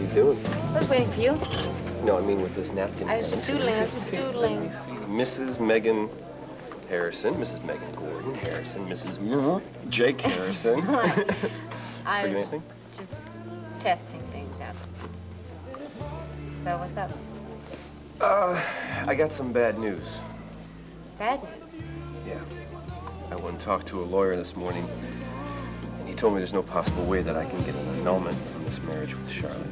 you doing? I was waiting for you. No, I mean with this napkin. I was just doodling, Mrs. Megan Harrison, Mrs. Megan Gordon Harrison, Mrs. Jake Harrison. I was anything? just testing things out. So what's up? I got some bad news. Bad news? Yeah. I went and talked to a lawyer this morning, and he told me there's no possible way that I can get an annulment from this marriage with Charlotte.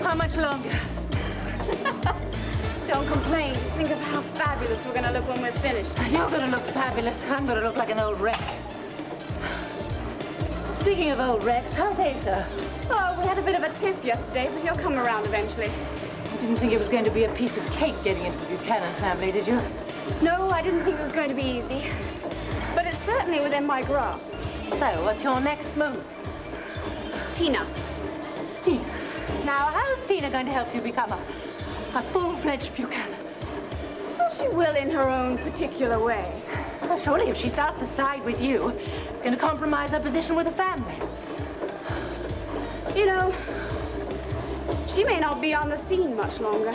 How much longer? Don't complain. Just think of how fabulous we're gonna look when we're finished. You're gonna look fabulous. I'm gonna look like an old wreck. Speaking of old wrecks, how's Asa? Oh, we had a bit of a tiff yesterday, but he'll come around eventually. You didn't think it was going to be a piece of cake getting into the Buchanan family, did you? No, I didn't think it was going to be easy. But it's certainly within my grasp. So, what's your next move? Tina. Tina. Now, how's Tina going to help you become a full-fledged Buchanan? Well, she will in her own particular way. Well, surely if she starts to side with you, it's going to compromise her position with the family. You know, she may not be on the scene much longer.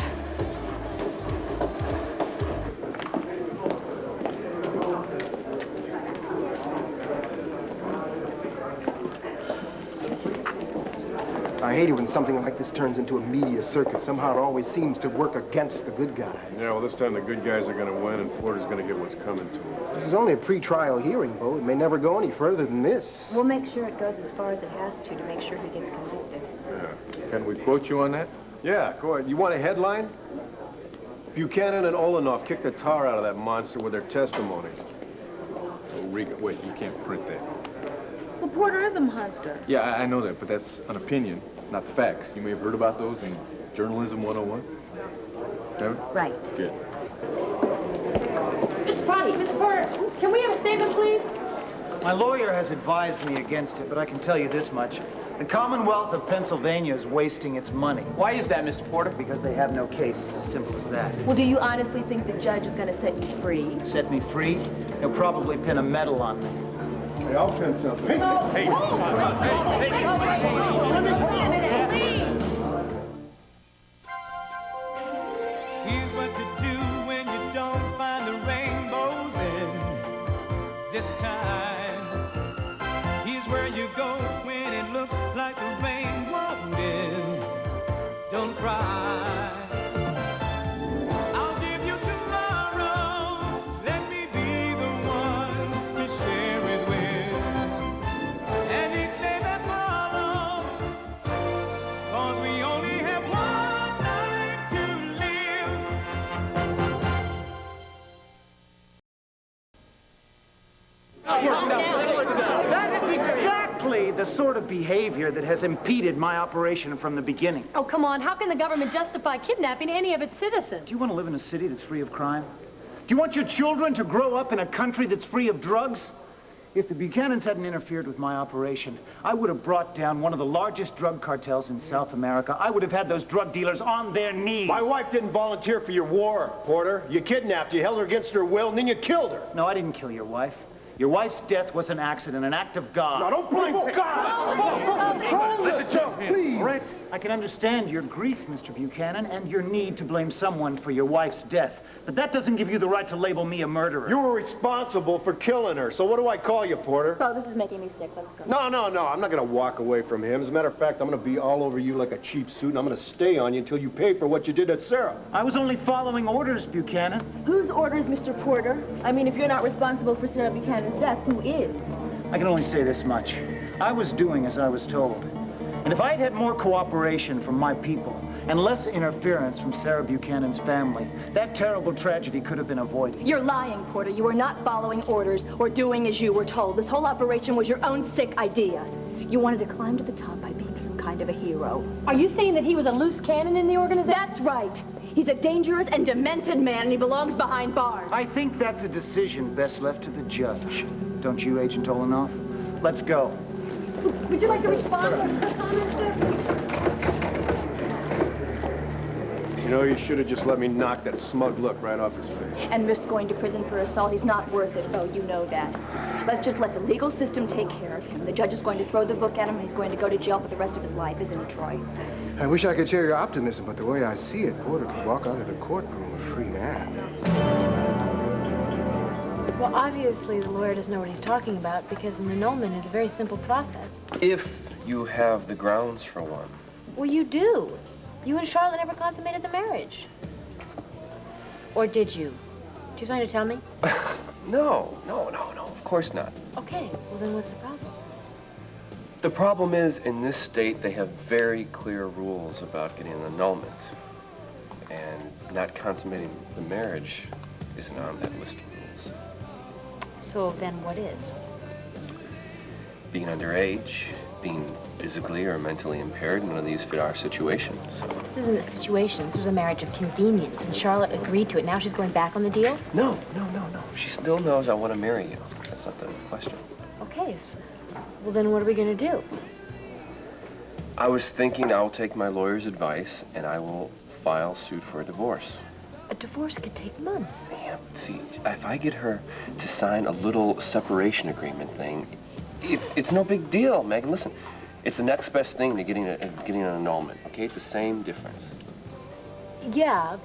I hate it when something like this turns into a media circus. Somehow it always seems to work against the good guys. Yeah, well, this time the good guys are going to win, and Porter's going to get what's coming to him. This is only a pre-trial hearing, Bo. It may never go any further than this. We'll make sure it goes as far as it has to make sure he gets convicted. Yeah. Can we quote you on that? Yeah, go ahead. You want a headline? Buchanan and Olenoff kicked the tar out of that monster with their testimonies. Oh, Rika, wait, you can't print that. Well, Porter is a monster. Yeah, I know that, but that's an opinion, not facts. You may have heard about those in Journalism 101. Haven't? Right. Good. Mr. Potty, Mr. Porter, can we have a statement, please? My lawyer has advised me against it, but I can tell you this much. The Commonwealth of Pennsylvania is wasting its money. Why is that, Mr. Porter? Because they have no case. It's as simple as that. Well, do you honestly think the judge is going to set you free? Set me free? He'll probably pin a medal on me. Hey, I'll pin something. Hey, hey, Wait a minute, please. Here's what to do when you don't find the rainbows in this time. Here's where you go when it looks like the rain won't end. Don't cry. I'll give you tomorrow. Let me be the one to share it with. And each day that follows, 'cause we only have one life to live. That is exactly the sort of behavior that has impeded my operation from the beginning. Oh, come on. How can the government justify kidnapping any of its citizens? Do you want to live in a city that's free of crime? Do you want your children to grow up in a country that's free of drugs? If the Buchanans hadn't interfered with my operation, I would have brought down one of the largest drug cartels in South America. I would have had those drug dealers on their knees. My wife didn't volunteer for your war, Porter. You kidnapped, you held her against her will, and then you killed her. No, I didn't kill your wife. Your wife's death was an accident, an act of God. Now, don't blame God! Control yourself, please! All right, I can understand your grief, Mr. Buchanan, and your need to blame someone for your wife's death. But that doesn't give you the right to label me a murderer. You were responsible for killing her, so what do I call you, Porter? Oh, this is making me sick. Let's go. No, I'm not going to walk away from him. As a matter of fact, I'm going to be all over you like a cheap suit, and I'm going to stay on you until you pay for what you did at Sarah. I was only following orders, Buchanan. Whose orders, Mr. Porter? I mean, if you're not responsible for Sarah Buchanan's death, who is? I can only say this much. I was doing as I was told. And if I'd had more cooperation from my people and less interference from Sarah Buchanan's family, that terrible tragedy could have been avoided. You're lying, Porter. You were not following orders or doing as you were told. This whole operation was your own sick idea. You wanted to climb to the top by being some kind of a hero. Are you saying that he was a loose cannon in the organization? That's right. He's a dangerous and demented man, and he belongs behind bars. I think that's a decision best left to the judge. Don't you, Agent Olenoff? Let's go. Would you like to respond to the comments, sir? You know, you should have just let me knock that smug look right off his face. And risk going to prison for assault. He's not worth it. Oh, you know that. Let's just let the legal system take care of him. The judge is going to throw the book at him, and he's going to go to jail for the rest of his life, isn't it, Troy? I wish I could share your optimism, but the way I see it, Porter could walk out of the courtroom a free man. Well, obviously, the lawyer doesn't know what he's talking about because an annulment is a very simple process. If you have the grounds for one. Well, you do. You and Charlotte never consummated the marriage. Or did you? Do you have something to tell me? No, of course not. Okay, well then what's the problem? The problem is, in this state, they have very clear rules about getting an annulment. And not consummating the marriage isn't on that list of rules. So then what is? Being underage, being physically or mentally impaired, none of these fit our situation. So. This isn't a situation. This was a marriage of convenience, and Charlotte agreed to it. Now she's going back on the deal? No. She still knows I want to marry you. That's not the question. Okay, well then what are we going to do? I was thinking I'll take my lawyer's advice and I will file suit for a divorce. A divorce could take months. Yeah, see, if I get her to sign a little separation agreement thing, it's no big deal, Megan. Listen, it's the next best thing to getting an annulment, okay? It's the same difference. Yeah.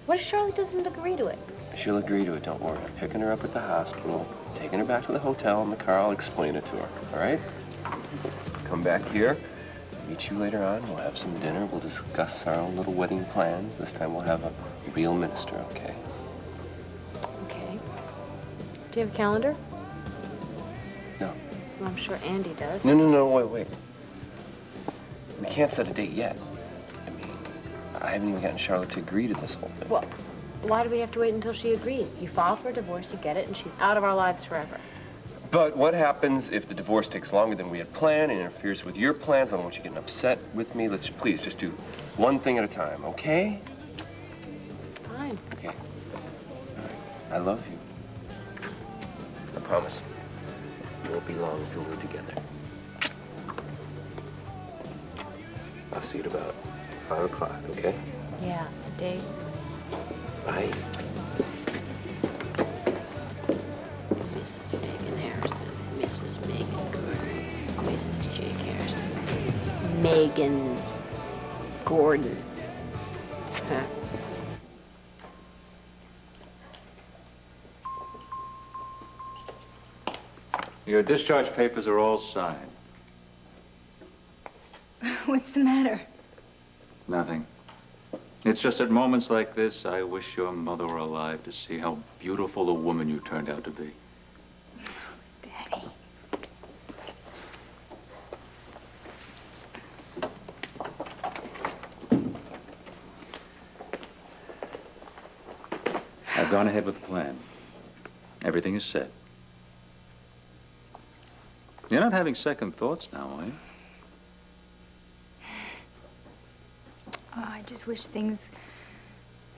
What if Charlotte doesn't agree to it? She'll agree to it, don't worry. I'm picking her up at the hospital, taking her back to the hotel in the car. I'll explain it to her, all right? Come back here, meet you later on. We'll have some dinner. We'll discuss our own little wedding plans. This time we'll have a real minister, okay? Okay. Do you have a calendar? No. Well, I'm sure Andy does. No, wait. We can't set a date yet. I mean, I haven't even gotten Charlotte to agree to this whole thing. Well, why do we have to wait until she agrees? You file for a divorce, you get it, and she's out of our lives forever. But what happens if the divorce takes longer than we had planned and interferes with your plans? I don't want you getting upset with me. Let's please just do one thing at a time, okay? Fine. Okay. All right. I love you. I promise. It won't be long until we're together. I'll see you at about 5 o'clock, okay? Yeah, date. Bye. Mrs. Megan Harrison, Mrs. Megan Gordon, Mrs. Jake Harrison, Megan Gordon. Huh. Your discharge papers are all signed. What's the matter? Nothing. It's just at moments like this, I wish your mother were alive to see how beautiful a woman you turned out to be. Daddy. I've gone ahead with the plan. Everything is set. You're not having second thoughts now, are you? Oh, I just wish things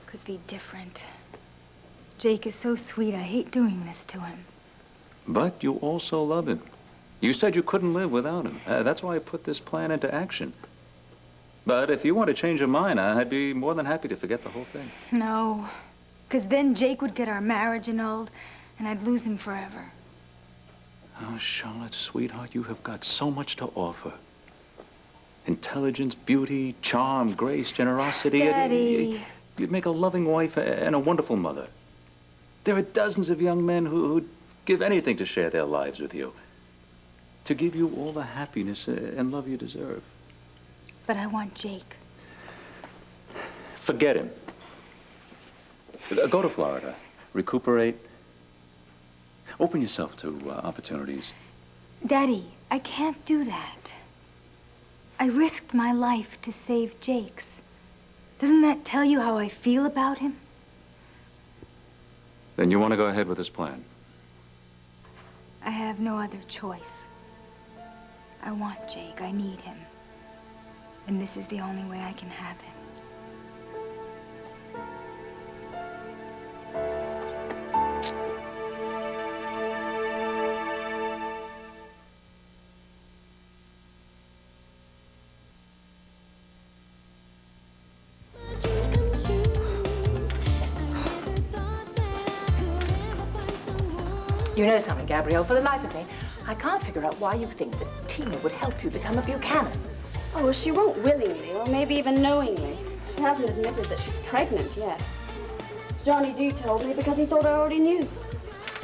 could be different. Jake is so sweet. I hate doing this to him. But you also love him. You said you couldn't live without him. That's why I put this plan into action. But if you want to change your mind, I'd be more than happy to forget the whole thing. No, because then Jake would get our marriage annulled, and I'd lose him forever. Oh, Charlotte, sweetheart, you have got so much to offer. Intelligence, beauty, charm, grace, generosity. Daddy. You'd make a loving wife and a wonderful mother. There are dozens of young men who'd give anything to share their lives with you. To give you all the happiness and love you deserve. But I want Jake. Forget him. Go to Florida. Recuperate. Open yourself to opportunities. Daddy, I can't do that. I risked my life to save Jake's. Doesn't that tell you how I feel about him? Then you want to go ahead with this plan? I have no other choice. I want Jake. I need him. And this is the only way I can have him. You know something, Gabrielle, for the life of me, I can't figure out why you think that Tina would help you become a Buchanan. Oh, well, she won't willingly, or maybe even knowingly. She hasn't admitted that she's pregnant yet. Johnny Dee told me because he thought I already knew.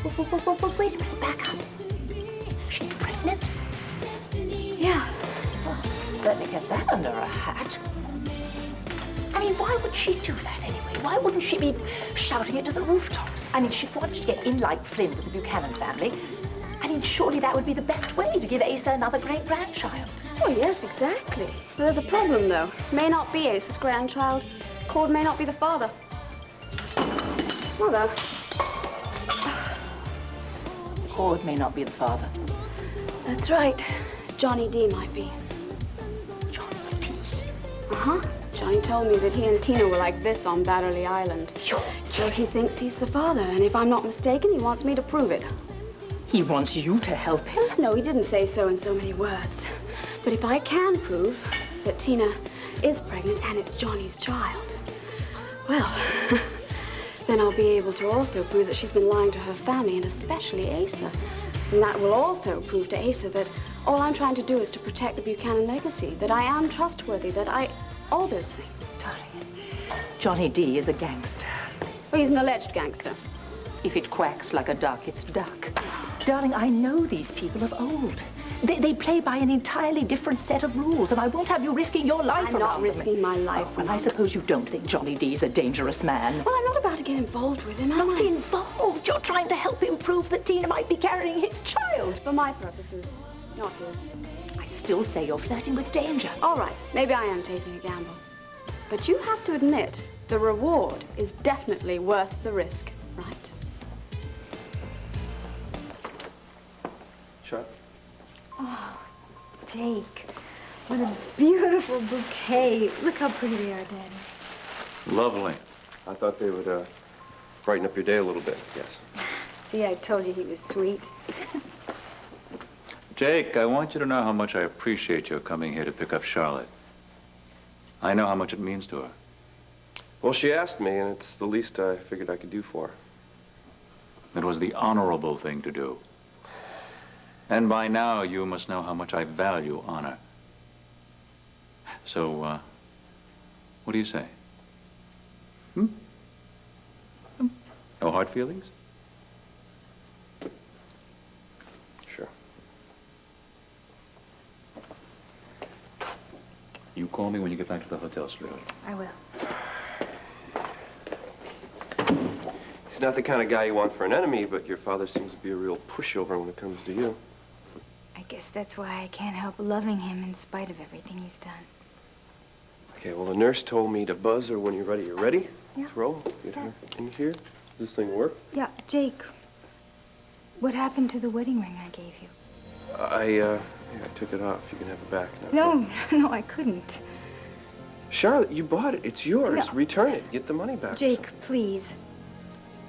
Wait a minute, back up. She's pregnant? Yeah. Well, certainly get that under her hat. I mean, why would she do that anyway? Why wouldn't she be shouting it to the rooftops? I mean, she wanted to get in like Flynn with the Buchanan family. I mean, surely that would be the best way to give Asa another great-grandchild. Oh, yes, exactly. But there's a problem, though. May not be Asa's grandchild. Cord may not be the father. Mother. Cord may not be the father. That's right. Johnny Dee might be. Johnny Dee? Uh-huh. Johnny told me that he and Tina were like this on Batterley Island. So he thinks he's the father, and if I'm not mistaken, he wants me to prove it. He wants you to help him? No, he didn't say so in so many words. But if I can prove that Tina is pregnant and it's Johnny's child, well, then I'll be able to also prove that she's been lying to her family, and especially Asa. And that will also prove to Asa that all I'm trying to do is to protect the Buchanan legacy, that I am trustworthy, that all those things. Darling, Johnny Dee is a gangster. Well, he's an alleged gangster. If it quacks like a duck, it's duck. Darling, I know these people of old. They play by an entirely different set of rules, and I won't have you risking your life I'm not risking my life. Well, I suppose you don't think Johnny Dee's a dangerous man. Well, I'm not about to get involved with him, am I? Not involved. You're trying to help him prove that Tina might be carrying his child. For my purposes, not his. I still say you're flirting with danger. All right, maybe I am taking a gamble. But you have to admit, the reward is definitely worth the risk, right? Shut. Oh, Jake, what a beautiful bouquet. Look how pretty they are, Daddy. Lovely. I thought they would brighten up your day a little bit, yes. See, I told you he was sweet. Jake, I want you to know how much I appreciate your coming here to pick up Charlotte. I know how much it means to her. Well, she asked me, and it's the least I figured I could do for her. It was the honorable thing to do. And by now, you must know how much I value honor. So, what do you say? Hmm? No hard feelings? Sure. You call me when you get back to the hotel, sweetheart. I will. He's not the kind of guy you want for an enemy, but your father seems to be a real pushover when it comes to you. I guess that's why I can't help loving him in spite of everything he's done. Okay, well, the nurse told me to buzz her when you're ready. You ready? Yeah. Let's roll. Get her in here. Does this thing work? Yeah, Jake, what happened to the wedding ring I gave you? I took it off. You can have it back now. No, I couldn't. Charlotte, you bought it. It's yours. No. Return it. Get the money back. Jake, please.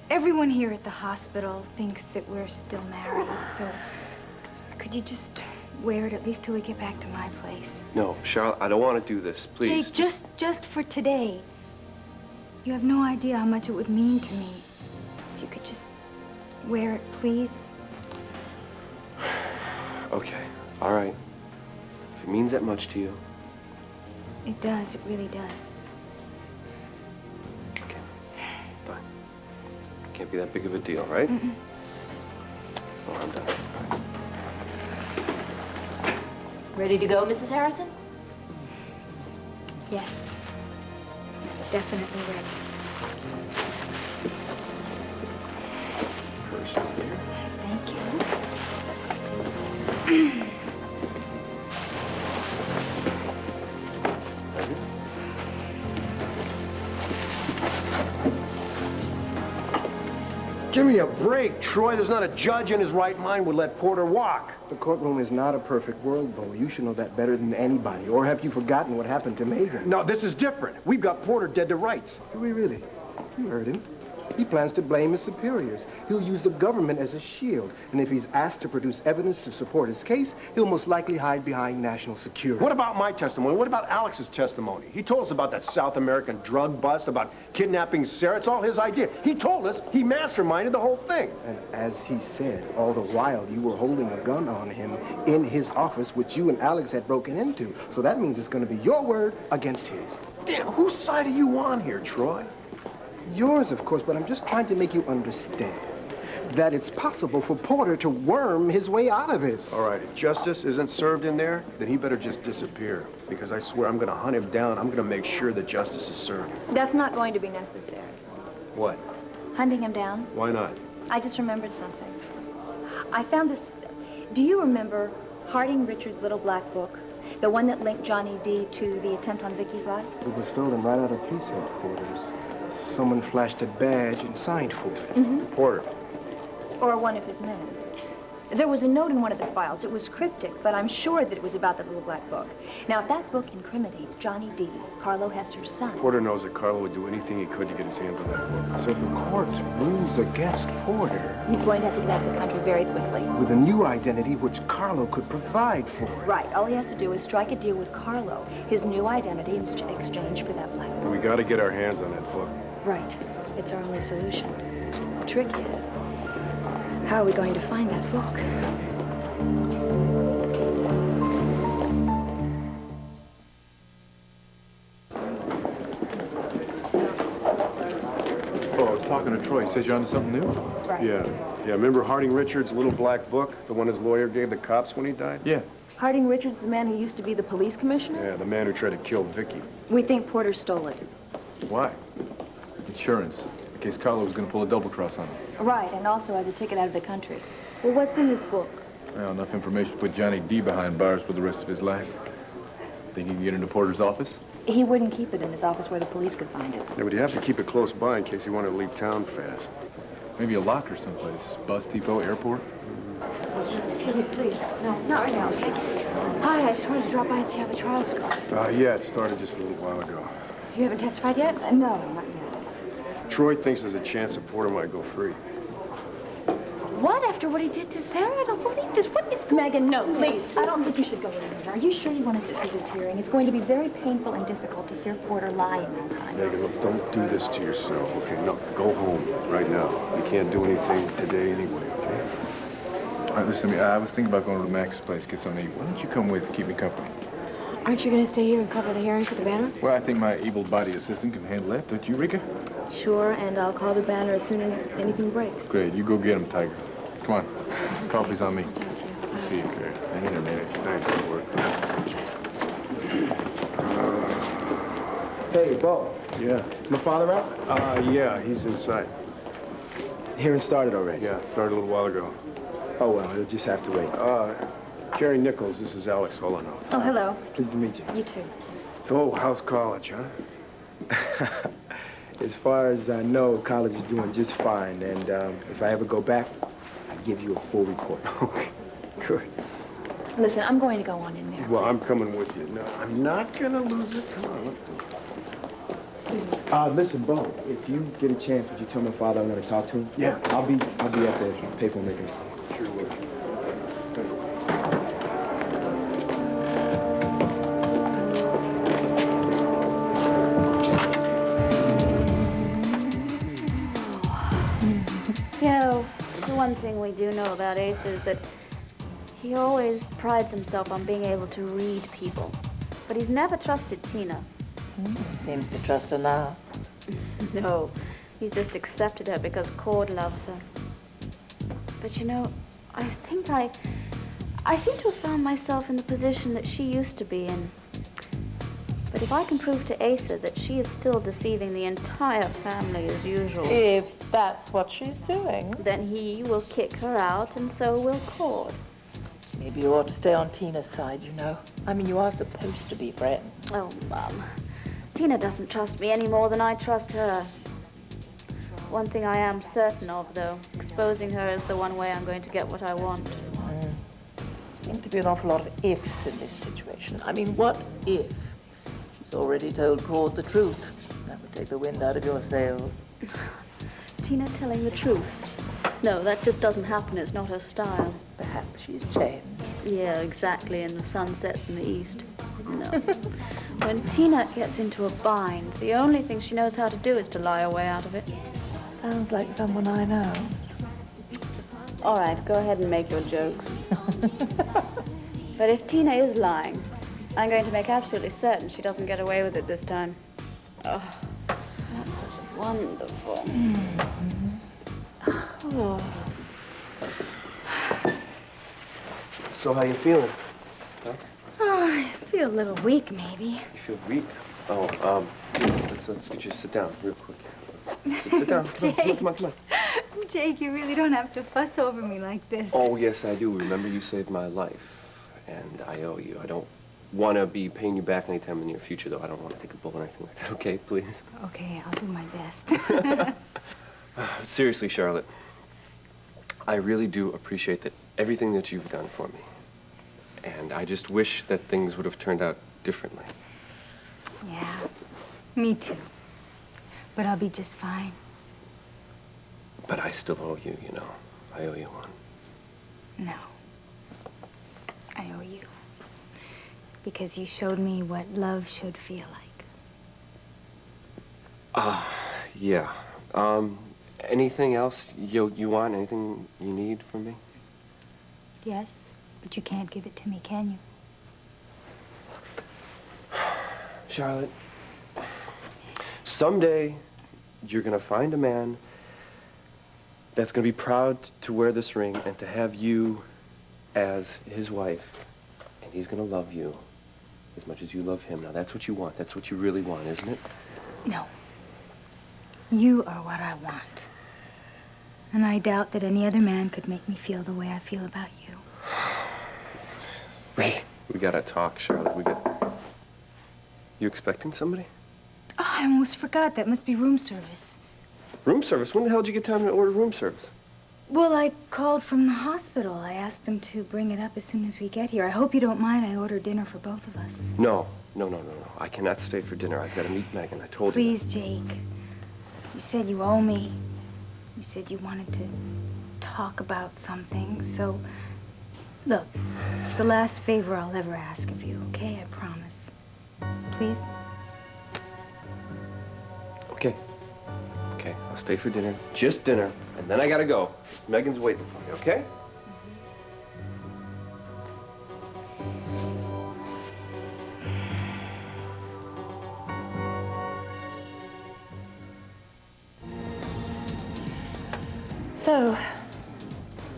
Everyone here at the hospital thinks that we're still married, so could you just wear it at least till we get back to my place? No, Charlotte, I don't want to do this. Please. Jake, just for today. You have no idea how much it would mean to me. If you could just wear it, please. Okay, all right. If it means that much to you. It does, it really does. Okay, fine. Can't be that big of a deal, right? Mm-mm. Oh, I'm done. All right. Ready to go, Mrs. Harrison? Yes. Definitely ready. First here. Thank you. Give me a break, Troy. There's not a judge in his right mind would let Porter walk. The courtroom is not a perfect world, Bo. You should know that better than anybody. Or have you forgotten what happened to Megan? No, this is different. We've got Porter dead to rights. Do we really? You heard him. He plans to blame his superiors. He'll use the government as a shield. And if he's asked to produce evidence to support his case, he'll most likely hide behind national security. What about my testimony? What about Alex's testimony? He told us about that South American drug bust, about kidnapping Sarah. It's all his idea. He told us he masterminded the whole thing. And as he said, all the while you were holding a gun on him in his office, which you and Alex had broken into. So that means it's going to be your word against his. Damn, whose side are you on here, Troy? Yours, of course, but I'm just trying to make you understand that it's possible for Porter to worm his way out of this. All right, if justice isn't served in there, then he better just disappear. Because I swear I'm going to hunt him down. I'm going to make sure that justice is served. That's not going to be necessary. What? Hunting him down? Why not? I just remembered something. I found this... Do you remember Harding Richards' little black book? The one that linked Johnny Dee to the attempt on Vicky's life? It was stolen right out of police headquarters. Someone flashed a badge and signed for it. Mm-hmm. Porter. Or one of his men. There was a note in one of the files. It was cryptic, but I'm sure that it was about the little black book. Now, if that book incriminates Johnny Dee, Carlo Hesser's son... Porter knows that Carlo would do anything he could to get his hands on that book. So if the court rules against Porter... He's going to have to get out of the country very quickly. With a new identity which Carlo could provide for. Right. All he has to do is strike a deal with Carlo, his new identity, in exchange for that black book. We got to get our hands on that book. Right. It's our only solution. The trick is, how are we going to find that book? Oh, I was talking to Troy. He says you're onto something new? Right. Yeah. Remember Harding Richards' little black book? The one his lawyer gave the cops when he died? Yeah. Harding Richards, the man who used to be the police commissioner? Yeah, the man who tried to kill Vicky. We think Porter stole it. Why? Insurance. In case Carlo was going to pull a double cross on him. Right, and also as a ticket out of the country. Well, what's in this book? Well, enough information to put Johnny Dee behind bars for the rest of his life. Think he can get into Porter's office? He wouldn't keep it in his office where the police could find it. Yeah, but you have to keep it close by in case he wanted to leave town fast. Maybe a locker someplace. Bus depot, airport? Excuse me, please. No, not right now, okay? Hi, I just wanted to drop by and see how the trial's going. Yeah, it started just a little while ago. You haven't testified yet? No, not yet. Troy thinks there's a chance that Porter might go free. What? After what he did to Sarah? I don't believe this. What is... Megan, no, please. I don't think you should go in there. Are you sure you want to sit through this hearing? It's going to be very painful and difficult to hear Porter lie in that time. Megan, look, don't do this to yourself, okay? No, go home right now. You can't do anything today anyway, okay? All right, listen to me. I was thinking about going to Max's place, get something to eat. Why don't you come with, keep me company? Aren't you going to stay here and cover the hearing for the banner? Well, I think my able-bodied assistant can handle that. Don't you, Rika? Sure, and I'll call the banner as soon as anything breaks. Great. You go get him, Tiger. Come on. Coffee's on me. See you, Kerry. Hang in a minute. Thanks, good work. Hey, Bo. Yeah. Is my father out? Yeah, he's inside. Hearing started already. Yeah, started a little while ago. Oh, well, he'll just have to wait. Kerry Nichols, this is Alex Solano. Oh, hello. Pleased to meet you. You too. So, how's college, huh? As far as I know, college is doing just fine. And if I ever go back, I'll give you a full report. Okay, good. Listen, I'm going to go on in there. Well, I'm coming with you. No, I'm not gonna lose it. Come on, let's go. Listen, Bo, if you get a chance, would you tell my father I'm going to talk to him? Yeah. I'll be at the payphone making. Sure will. You know, the one thing we do know about Asa is that he always prides himself on being able to read people. But he's never trusted Tina. Seems to trust her now. No, he's just accepted her because Cord loves her. But you know, I think I seem to have found myself in the position that she used to be in. But if I can prove to Asa that she is still deceiving the entire family as usual... If that's what she's doing. Then he will kick her out, and so will Cord. Maybe you ought to stay on Tina's side, you know. I mean, you are supposed to be friends. Oh, Mum. Tina doesn't trust me any more than I trust her. One thing I am certain of, though, exposing her is the one way I'm going to get what I want. Seems to be an awful lot of ifs in this situation. I mean, what if? She's already told Cord the truth. That would take the wind out of your sails. Tina telling the truth? No, that just doesn't happen. It's not her style. Perhaps she's changed. Yeah, exactly, and the sun sets in the east. No. When Tina gets into a bind, the only thing she knows how to do is to lie her way out of it. Sounds like someone I know. All right, go ahead and make your jokes. But if Tina is lying, I'm going to make absolutely certain she doesn't get away with it this time. Oh, that was wonderful. Oh. So how you feeling? Huh? Oh, I feel a little weak, maybe. You feel weak? Oh, let's get you to sit down real quick. Sit down. Come on. Jake, you really don't have to fuss over me like this. Oh, yes, I do. Remember, you saved my life, and I owe you. I don't want to be paying you back anytime in the near future, though. I don't want to take a bullet or anything like that. Okay, please? Okay, I'll do my best. Seriously, Charlotte, I really do appreciate everything that you've done for me. And I just wish that things would have turned out differently. Yeah, me too. But I'll be just fine. But I still owe you, you know. I owe you one. No. I owe you. Because you showed me what love should feel like. Yeah. Anything else you want? Anything you need from me? Yes, but you can't give it to me, can you? Charlotte, someday you're gonna find a man that's gonna be proud to wear this ring and to have you as his wife, and he's gonna love you as much as you love him. Now, that's what you want. That's what you really want, isn't it? No. You are what I want. And I doubt that any other man could make me feel the way I feel about you. We gotta talk, Charlotte. You expecting somebody? Oh, I almost forgot. That must be room service. Room service? When the hell did you get time to order room service? Well, I called from the hospital. I asked them to bring it up as soon as we get here. I hope you don't mind. I ordered dinner for both of us. No. I cannot stay for dinner. I've got to meet Megan. I told you. Please, Jake. You said you owe me. You said you wanted to talk about something. So, look, it's the last favor I'll ever ask of you, okay? I promise. Please? Okay, I'll stay for dinner. Just dinner. And then I gotta go. Megan's waiting for me, okay? So,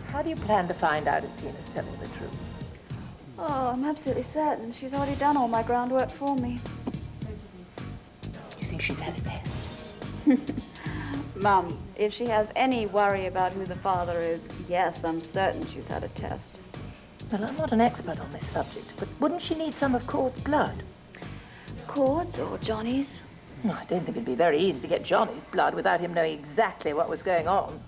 how do you plan to find out if Tina's telling the truth? Oh, I'm absolutely certain. She's already done all my groundwork for me. You think she's had a test? Mum, if she has any worry about who the father is, yes, I'm certain she's had a test. Well, I'm not an expert on this subject, but wouldn't she need some of Cord's blood? Cord's or Johnny's? I don't think it'd be very easy to get Johnny's blood without him knowing exactly what was going on.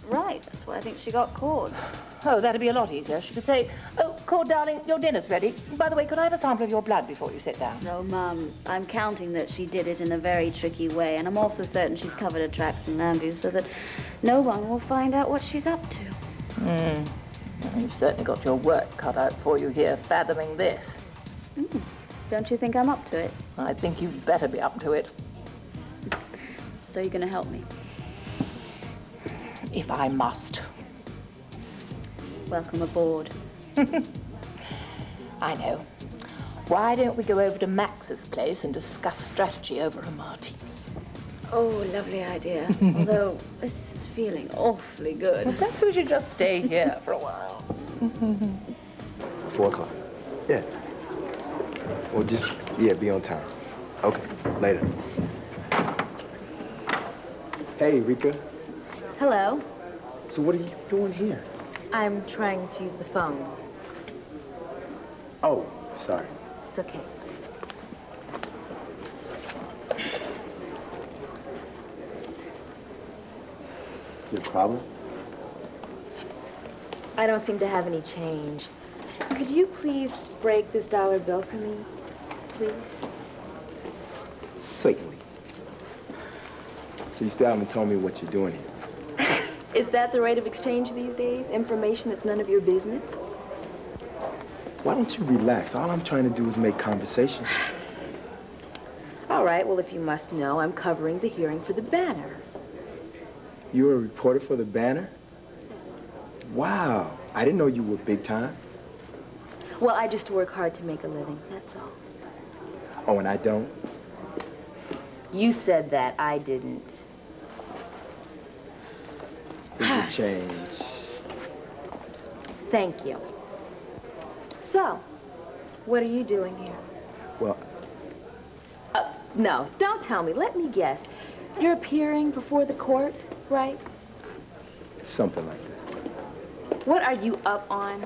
Right, that's why I think she got Cord's. Oh, that'd be a lot easier. She could say, "Oh, Cord, darling, your dinner's ready. By the way, could I have a sample of your blood before you sit down?" No, Mum, I'm counting that she did it in a very tricky way, and I'm also certain she's covered her tracks in Lambview so that no one will find out what she's up to. Well, you've certainly got your work cut out for you here, fathoming this. Don't you think I'm up to it? I think you'd better be up to it. So you're going to help me? If I must. Welcome aboard. I know. Why don't we go over to Max's place and discuss strategy over a martini? Oh, lovely idea. Although, this is feeling awfully good. Well, perhaps we should just stay here for a while. 4 o'clock. Yeah. Well, just, be on time. Okay, later. Hey, Rika. Hello. So what are you doing here? I'm trying to use the phone. Oh, sorry. It's okay. Your problem? I don't seem to have any change. Could you please break this dollar bill for me, please? Certainly. So you still haven't told me what you're doing here. Is that the rate of exchange these days? Information that's none of your business? Why don't you relax? All I'm trying to do is make conversation. All right, well, if you must know, I'm covering the hearing for the Banner. You're a reporter for the Banner? Wow, I didn't know you were big time. Well, I just work hard to make a living, that's all. Oh, and I don't? You said that, I didn't. Things will change. Thank you. So, what are you doing here? Well... No, don't tell me. Let me guess. You're appearing before the court, right? Something like that. What are you up on?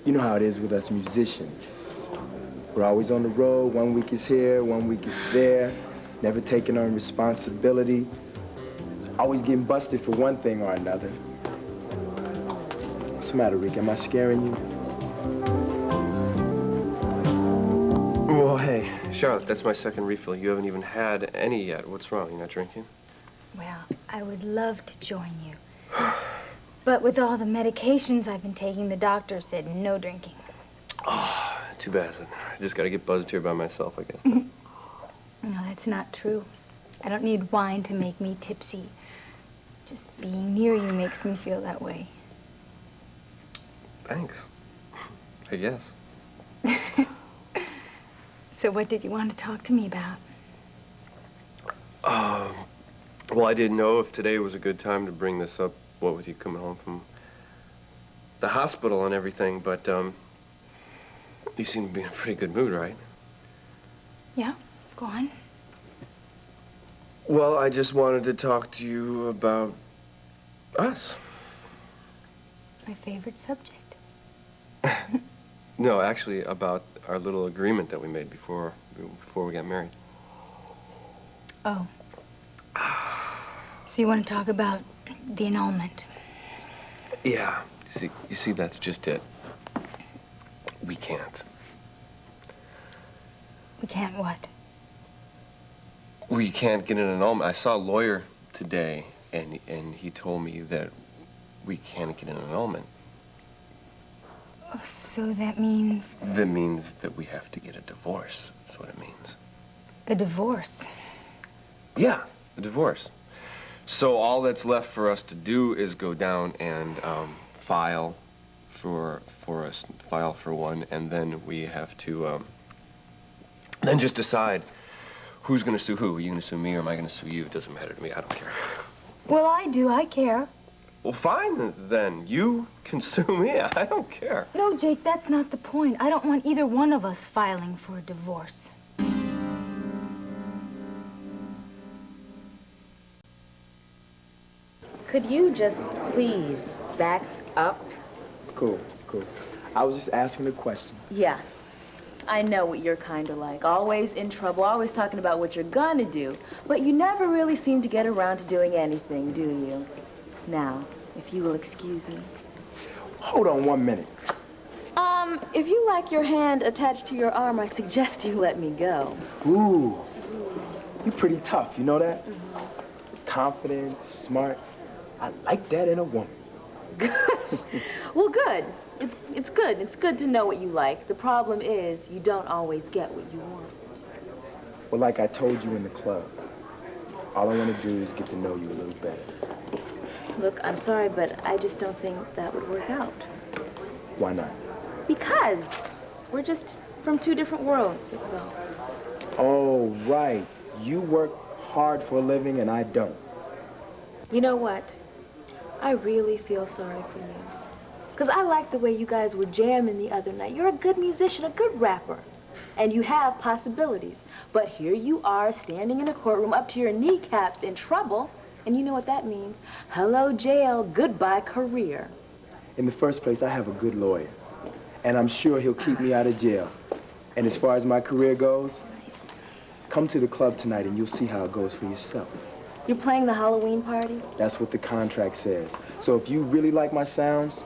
You know how it is with us musicians. We're always on the road. 1 week is here, 1 week is there. Never taking on responsibility. Always getting busted for one thing or another. What's the matter, Rika? Am I scaring you? Well, hey, Charlotte, that's my second refill. You haven't even had any yet. What's wrong? You're not drinking? Well, I would love to join you. But with all the medications I've been taking, the doctor said no drinking. Oh, too bad. I just got to get buzzed here by myself, I guess. No, that's not true. I don't need wine to make me tipsy. Just being near you makes me feel that way. Thanks. I guess. So what did you want to talk to me about? Well, I didn't know if today was a good time to bring this up, what with you coming home from the hospital and everything, but, you seem to be in a pretty good mood, right? Yeah, go on. Well, I just wanted to talk to you about us. My favorite subject. No, actually, about our little agreement that we made before we got married. Oh. So you want to talk about the annulment? Yeah. You see, that's just it. We can't. We can't what? We can't get an annulment. I saw a lawyer today, and he told me that we can't get an annulment. Oh, so that means... That means that we have to get a divorce. That's what it means. A divorce? Yeah, a divorce. So all that's left for us to do is go down and file for one, and then we have to then just decide who's going to sue who. Are you going to sue me or am I going to sue you? It doesn't matter to me. I don't care. Well, I do. I care. Well, fine then. You can sue me. I don't care. No, Jake, that's not the point. I don't want either one of us filing for a divorce. Could you just please back up? Cool. I was just asking a question. Yeah. I know what you're kind of like. Always in trouble, always talking about what you're gonna do. But you never really seem to get around to doing anything, do you? Now, if you will excuse me. Hold on 1 minute. If you like your hand attached to your arm, I suggest you let me go. Ooh. You're pretty tough, you know that? Confident, smart. I like that in a woman. Well, good. It's good. It's good to know what you like. The problem is you don't always get what you want. Well, like I told you in the club, all I want to do is get to know you a little better. Look, I'm sorry, but I just don't think that would work out. Why not? Because we're just from two different worlds, that's all. Oh, right. You work hard for a living and I don't. You know what? I really feel sorry for you. Because I like the way you guys were jamming the other night. You're a good musician, a good rapper. And you have possibilities. But here you are, standing in a courtroom up to your kneecaps in trouble. And you know what that means. Hello, jail. Goodbye, career. In the first place, I have a good lawyer. And I'm sure he'll keep me out of jail. And as far as my career goes, come to the club tonight and you'll see how it goes for yourself. You're playing the Halloween party? That's what the contract says. So if you really like my sounds,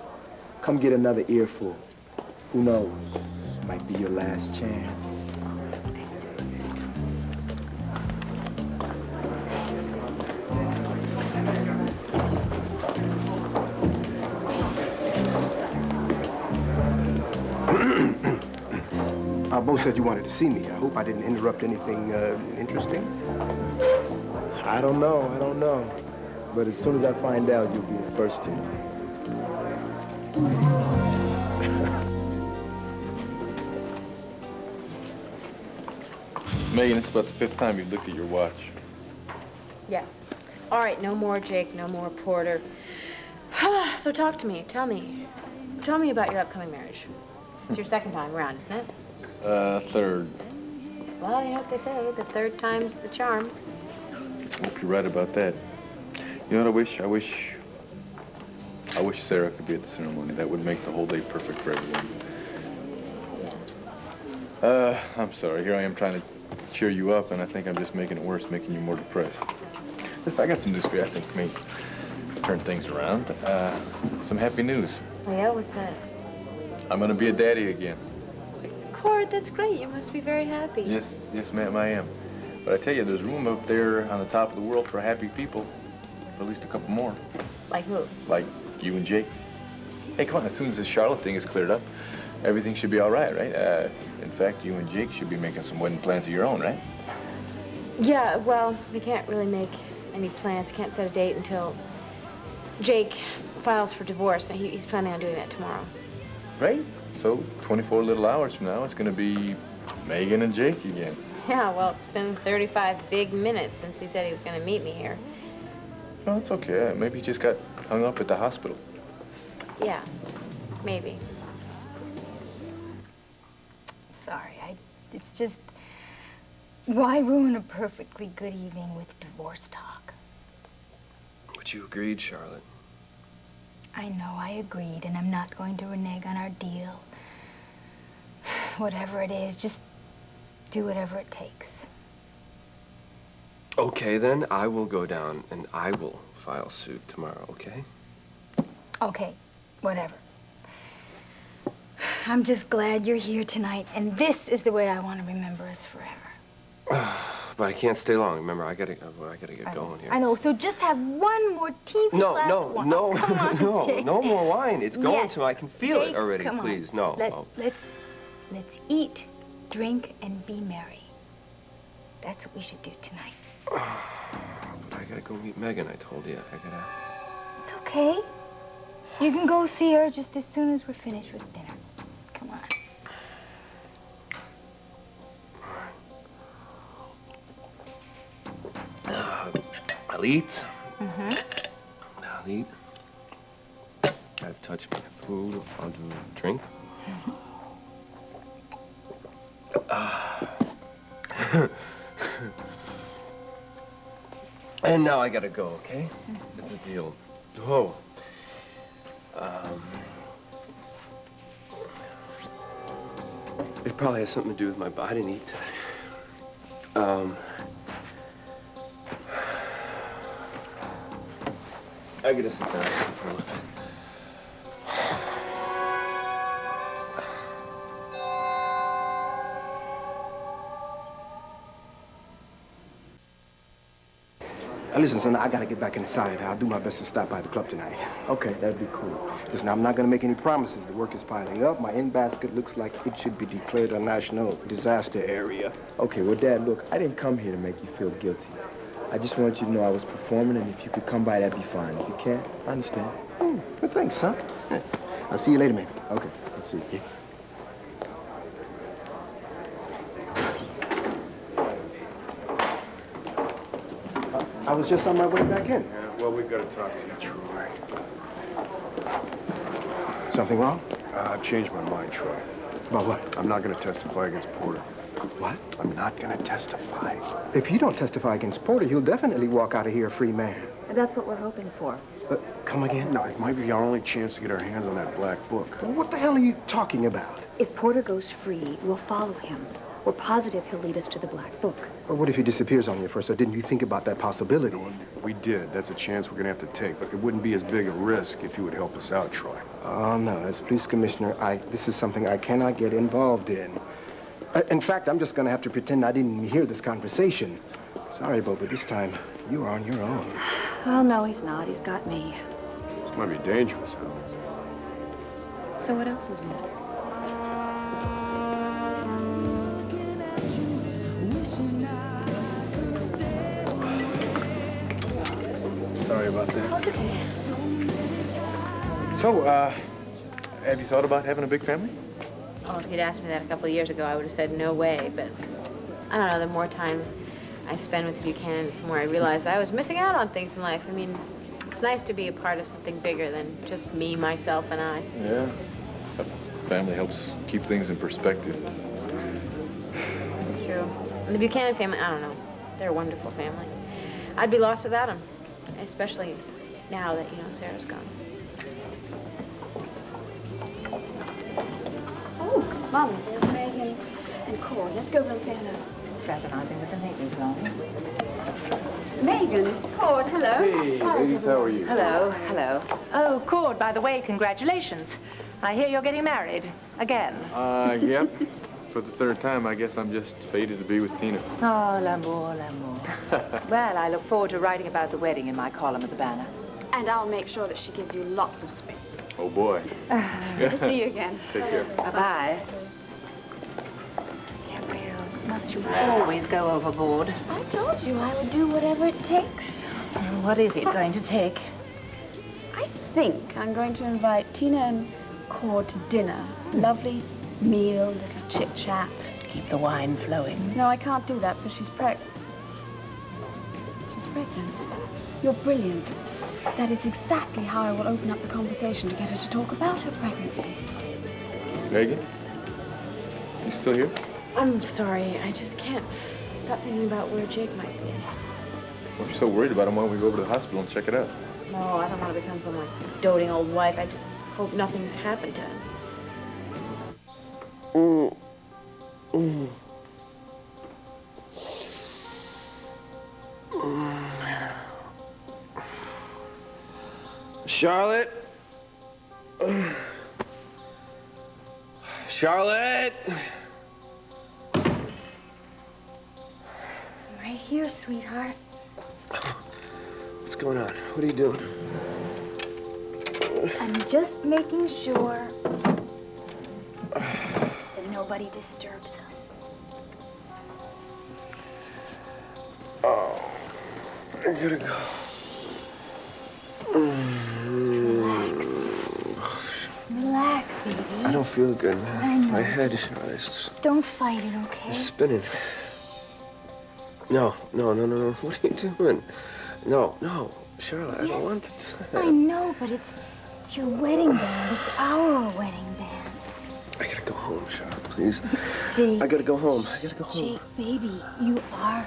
come get another earful. Who knows? Might be your last chance. Both said you wanted to see me. I hope I didn't interrupt anything interesting. I don't know. But as soon as I find out, you'll be the first to know. Megan, it's about the 5th time you've looked at your watch. Yeah. All right, no more Jake, no more Porter. So talk to me, tell me. Tell me about your upcoming marriage. It's your 2nd time around, isn't it? 3rd. Well, you know what they say, the 3rd time's the charms. Hope you're right about that. You know what I wish Sarah could be at the ceremony. That would make the whole day perfect for everyone. I'm sorry. Here I am trying to cheer you up, and I think I'm just making it worse, making you more depressed. Listen, I got some news for you I think may turn things around. Some happy news. Oh, yeah? What's that? I'm gonna be a daddy again. Cord, that's great. You must be very happy. Yes, ma'am, I am. But I tell you, there's room up there on the top of the world for happy people. For at least a couple more. Like who? Like you and Jake. Hey, come on, as soon as this Charlotte thing is cleared up, everything should be all right, right? In fact, you and Jake should be making some wedding plans of your own, right? Yeah, well, we can't really make any plans. We can't set a date until Jake files for divorce, and he's planning on doing that tomorrow. Right? So, 24 little hours from now, it's gonna be Megan and Jake again. Yeah, well, it's been 35 big minutes since he said he was gonna meet me here. Oh, it's okay. Maybe he just got hung up at the hospital. Yeah, maybe. Sorry, it's just, why ruin a perfectly good evening with divorce talk? But you agreed, Charlotte. I know I agreed, and I'm not going to renege on our deal. Whatever it is, just do whatever it takes. Okay, then I will go down and I will file suit tomorrow, okay? Okay, whatever. I'm just glad you're here tonight, and this is the way I want to remember us forever. But I can't stay long. Remember, I gotta get going here. I know, so just have one more teensy glass of wine. No, come on, Jake. no more wine. It's going Yes. to. I can feel Jake, it already. come on. Please, no. Let's eat, drink, and be merry. That's what we should do tonight. But I gotta go meet Megan. I told you. It's okay. You can go see her just as soon as we're finished with dinner. Come on. I'll eat. Mm-hmm. I'll eat. I've touched my food. I'll do a drink. And now I gotta go, okay? It's a deal. Oh. It probably has something to do with my body need today. I gotta sit down for a little bit. Listen, son, I gotta get back inside. I'll do my best to stop by the club tonight. Okay, that'd be cool. Listen, I'm not gonna make any promises. The work is piling up. My in-basket looks like it should be declared a national disaster area. Okay, well, Dad, look, I didn't come here to make you feel guilty. I just wanted you to know I was performing, and if you could come by, that'd be fine. If you can't, I understand. Oh, well, thanks, son. I'll see you later, man. Okay, I'll see you. Yeah. I was just on my way back in. Yeah, well, we've got to talk to you, Troy. Something wrong? I've changed my mind, Troy. About what? I'm not going to testify against Porter. What? I'm not going to testify. If you don't testify against Porter, he'll definitely walk out of here a free man. That's what we're hoping for. Come again? No, it might be our only chance to get our hands on that black book. What the hell are you talking about? If Porter goes free, we'll follow him. We're positive he'll lead us to the black book. Well, what if he disappears on you first? Or didn't you think about that possibility? We did. That's a chance we're going to have to take. But it wouldn't be as big a risk if you would help us out, Troy. Oh, no. As police commissioner, this is something I cannot get involved in. In fact, I'm just going to have to pretend I didn't even hear this conversation. Sorry, Bo, but this time, you are on your own. Well, no, he's not. He's got me. This might be dangerous, Alex. So what else is new? Sorry about that. Oh, it's okay. So, have you thought about having a big family? Oh, if you'd asked me that a couple of years ago, I would have said no way, but I don't know, the more time I spend with the Buchanans, the more I realized I was missing out on things in life. I mean, it's nice to be a part of something bigger than just me, myself, and I. Yeah. A family helps keep things in perspective. It's true. And the Buchanan family, I don't know, they're a wonderful family. I'd be lost without them, especially now that, you know, Sarah's gone. Oh, Mom, there's Megan and Cord. Let's go over and say hello. Fraternizing with the neighbors, are we? Megan, Cord, hello. Hey, ladies, how are you? Hello, hello. Oh, Cord, by the way, congratulations. I hear you're getting married. Again. Yep. For the third time, I guess I'm just fated to be with Tina. Oh, l'amour, l'amour. Well, I look forward to writing about the wedding in my column at the Banner. And I'll make sure that she gives you lots of space. Oh, boy. Good to see you again. Take care. Bye-bye. Gabrielle, must you always go overboard? I told you I would do whatever it takes. What is it going to take? I think I'm going to invite Tina and Cord to dinner. Lovely meal, little chit-chat. Keep the wine flowing. No, I can't do that because she's pregnant. She's pregnant. You're brilliant. That is exactly how I will open up the conversation to get her to talk about her pregnancy. Megan? You still here? I'm sorry, I just can't stop thinking about where Jake might be. Well, if you're so worried about him, why don't we go over to the hospital and check it out? No, I don't want to become some, like, doting old wife. I just hope nothing's happened to him. Charlotte? Charlotte? Right here, sweetheart. What's going on? What are you doing? I'm just making sure that nobody disturbs us. Oh, I gotta go. Just relax. Relax, baby. I don't feel good, man. I know. My head, Charlotte, Don't fight it, okay? it's spinning. No. What are you doing? No, Charlotte, I don't want to do that. I know, but it's your wedding band. It's our wedding band. I gotta go home, Charlotte, please. Jake. I gotta go home. I gotta go home. Jake, baby, you are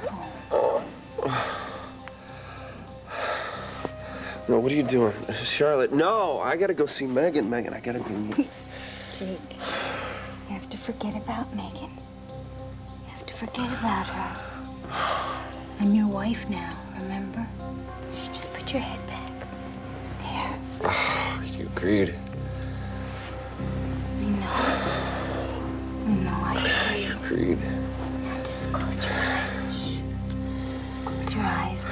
home. No, what are you doing? Charlotte, no! I gotta go see Megan. Megan, I gotta go. Jake, you have to forget about Megan. You have to forget about her. I'm your wife now, remember? Just put your head back. There. Oh, you agreed. I know, I agreed. You agreed. Now just close your eyes. Shh. Close your eyes.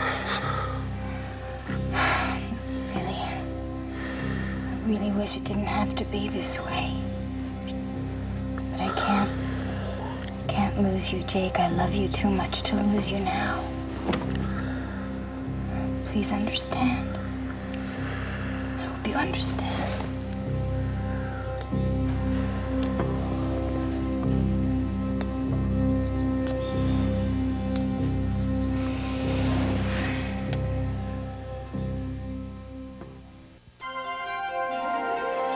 I really wish it didn't have to be this way. But I can't lose you, Jake. I love you too much to lose you now. Please understand. I hope you understand.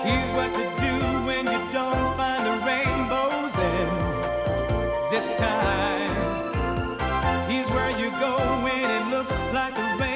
Here's what to do when you don't find the rainbows in this time. Here's where you go when it looks like the rain.